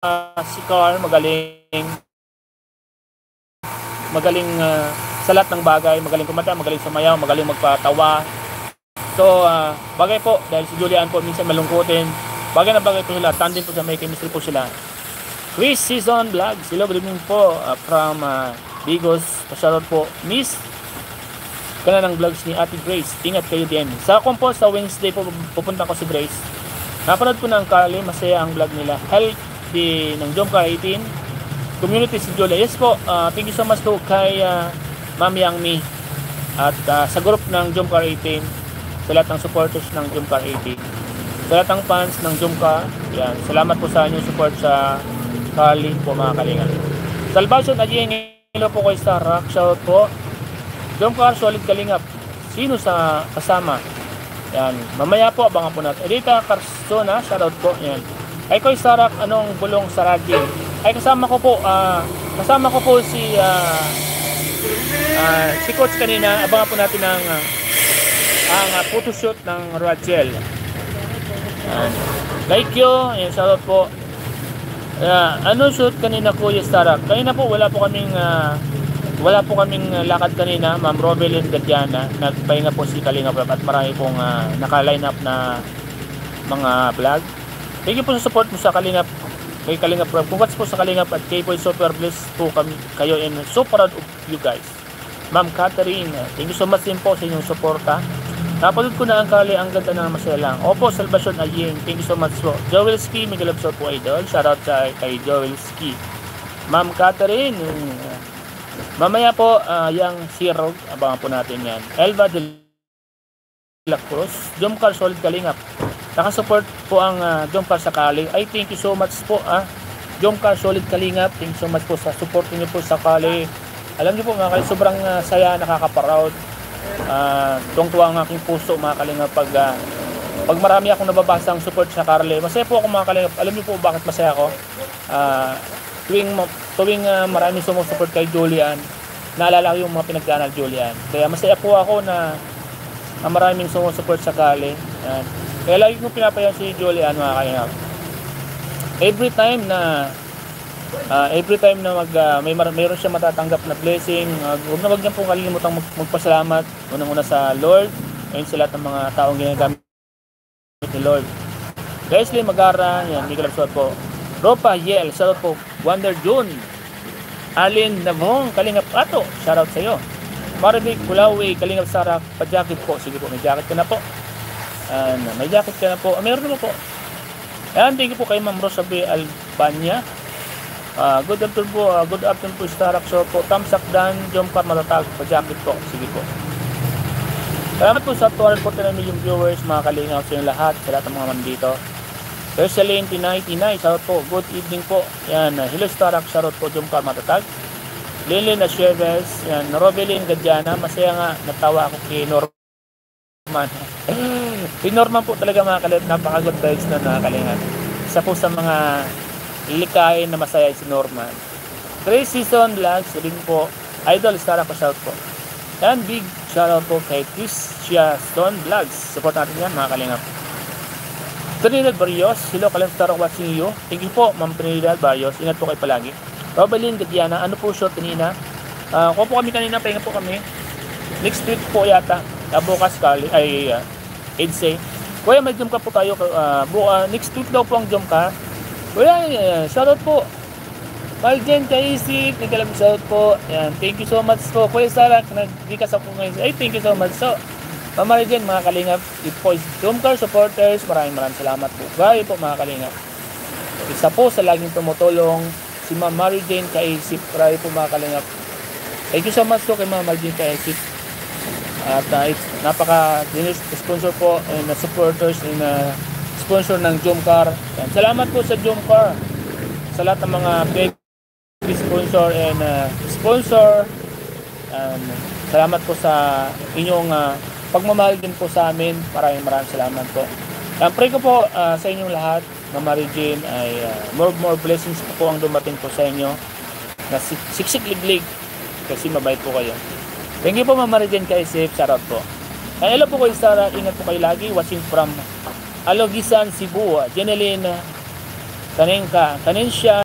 si Carl magaling sa lahat ng bagay, magaling kumanta, magaling sumayaw, magaling magpatawa. So bagay po, dahil si Julian po minsan malungkutin, bagay na bagay po sila, tandem po sa may chemistry po sila. Chris Season Vlogs, hello, good evening po from Bigos, shoutout po. Miss kana ng vlogs ni Ate Grace, ingat kayo din. Sa Compos, sa Wednesday po pupunta ko si Grace. Napanood ko ng Kali, masaya ang vlog nila. Healthy ng Jomcar 18 community si Julia. Yes po, thank you so much po kay Ma'am Yang Mi at sa group ng Jomcar 18, sa lahat ng supporters ng Jomcar 18, sa lahat ng fans ng Jomcar. Yan, salamat po sa inyong support sa Kali po mga kalinga. Salvation Ajeng, hello po kay Sarah, shout po. Jomcar solid kalingap, sino sa kasama? Yan, mamaya po abangan po natin. Edita Carsona, shoutout po. Yan, ay Koy Sarak, anong bulong saragi? Ay kasama ko po si Coach kanina. Abangan po natin ang photoshoot ng Rachel. Like you, ayan, shoutout po. Ano shoot kanina Kuya Sarak? Kanina po wala po kaming lakad kanina, Ma'am Robelyn Gadiana. Nagpahinga po si Kalinga Prab at marami pong naka-line up na mga vlog. Thank you po sa support mo sa Kalinga, kay Kalinga Prab. Congrats po sa Kalinga at kay po super blessed po kami kayo and so proud of you guys. Ma'am Catherine, thank you so much din po sa inyong suporta. Napanood ko na ang Kali, ang ganda na masaya lang. Opo, Salvation Ayeng, thank you so much po. Joel Ski, Miguel Absor po idol. Shoutout kay Joel Ski. Ma'am Catherine, mamaya po yung Sirog, abangan po natin yan. Elva de la Cruz, Jomcar solid kalingap. Nakasupport po ang Jomcar sa Kali. Ay, thank you so much po Jomcar solid kalingap. Thank you so much po sa support niyo po sa Kali. Alam niyo po mga Kali, sobrang saya, nakaka-proud. Tuwang-tuwa ang aking puso mga kalingap pag marami akong nababasang support sa Kali. Masaya po ako mga kalingap. Alam niyo po bakit masaya ako? Tuwing maraming sumusupport kay Julian, naalala ko yung mga pinagdaanan Julian. Kaya masaya po ako na maraming sumusupport sa Kali. Kaya lagi kong pinapayan si Julian mga kalingap. Every time na mayroon siya matatanggap na blessing, huwag niya pong kalilimutang magpasalamat unang-una sa Lord ayun sa lahat ng mga taong ginagamit ni Lord. Leslie Magara, yan, Miguel Absor po. Ropa Yel, shoutout po. Wonder June, Alin Navong, Kalingap Ato, shoutout sa iyo. Maribig Kulawi, Kalingap Sarak, pa-jacket po. Sige po, may jacket ka na po. May jacket ka na po. Meron naman po. Yan, thank you po kay Ma'am Rosabe Albania. Good afternoon po Starak. So po, Tamsak Dan, Jomcar matatag, pa-jacket po. Sige po. Salamat po sa 249 million viewers, mga kalingap sa inyo lahat, sa lahat ng mga mandito. Ursuline Tinay, shoutout po. Good evening po. Yan, hello Starak, shoutout po Jomcar matatag. Lilin Asheves, yan, Robelyn Gadiana, masaya nga, natawa ako kay Norman. Si Norman po talaga mga kalingap, napaka-good vibes na nakakalingap. Isa po sa mga likain na masaya si Norman. 3 season vlogs rin po. Idol Starak po, shoutout po. And big shoutout po kay Tricia Stone Vlogs. Support natin yan mga kalingap. Trinidad Barrios, hello Kalingap Starak, watching you. Thank you po Ma'am Trinidad Barrios. Ingat po kayo palagi. Robelyn Gadiana, ano po shoot kanina? Kung po kami kanina, pahinga po kami. Next week po yata. Bukas Kali, ay Edsay. Kuya, may Jomcar po tayo. Next week daw po ang Jomcar. Kuya, shoutout po. Maljen Kaisip, nagalang shoutout po. Yan, thank you so much po. Kuya Sarak, nagdikas ako ngayon. Ay, thank you so much. So, Mamarjen, mga kalingap, ito po is Jomcar supporters. Maraming salamat po. Gaya po mga kalingap. Isa po sa laging tumutulong, si Ma'am Mary Jane Kaisip. Gaya po mga kalingap. Thank you so much po kay Ma'am Mary Jane Kaisip. At napaka-generous sponsor po and supporters and sponsor ng Jomcar. Salamat po sa Jomcar sa lahat ng mga baby sponsor and sponsor. Salamat po sa inyong pagmamahal din po sa amin. Maraming salamat po. Pray ko po sa inyong lahat, Ma'am Mary Jane, ay more blessings po ang dumating po sa inyo na siksik-liglig kasi mabait po kayo. Thank you po Ma'am Mary Jane Kaisip. Shoutout po. Hello po kayo Sarah. Ingat po kayo lagi. Watching from Alogisan, Cebu. Jeneline kanin siya